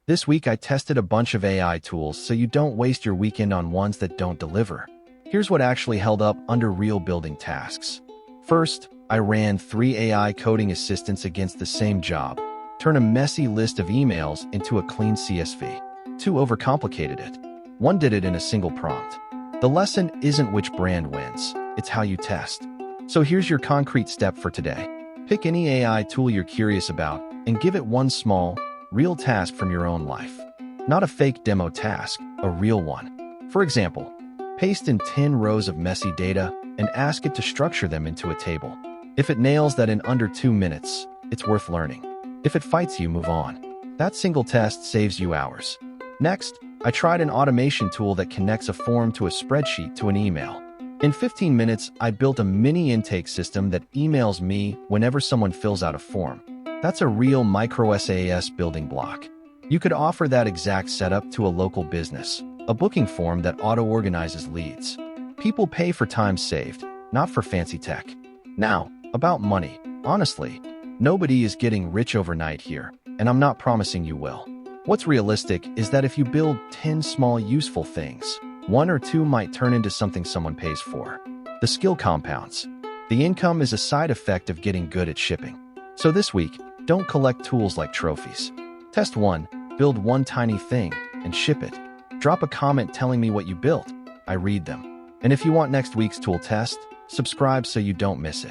This week I tested a bunch of AI tools so you don't waste your weekend on ones that don't deliver. Here's what actually held up under real building tasks. First, I ran 3 AI coding assistants against the same job. Turn a messy list of emails into a clean CSV. 2 overcomplicated it. 1 did it in a single prompt. The lesson isn't which brand wins, it's how you test. So here's your concrete step for today. Pick any AI tool you're curious about and give it one small, real task from your own life. Not a fake demo task, a real one. For example, paste in 10 rows of messy data and ask it to structure them into a table. If it nails that in under 2 minutes, it's worth learning. If it fights you, move on. That single test saves you hours. Next, I tried an automation tool that connects a form to a spreadsheet to an email. In 15 minutes, I built a mini intake system that emails me whenever someone fills out a form. That's a real micro SaaS building block. You could offer that exact setup to a local business, a booking form that auto-organizes leads. People pay for time saved, not for fancy tech. Now, about money. Honestly, nobody is getting rich overnight here, and I'm not promising you will. What's realistic is that if you build 10 small useful things, 1 or 2 might turn into something someone pays for. The skill compounds. The income is a side effect of getting good at shipping. So this week, don't collect tools like trophies. Test 1, build 1 tiny thing, and ship it. Drop a comment telling me what you built. I read them. And if you want next week's tool test, subscribe so you don't miss it.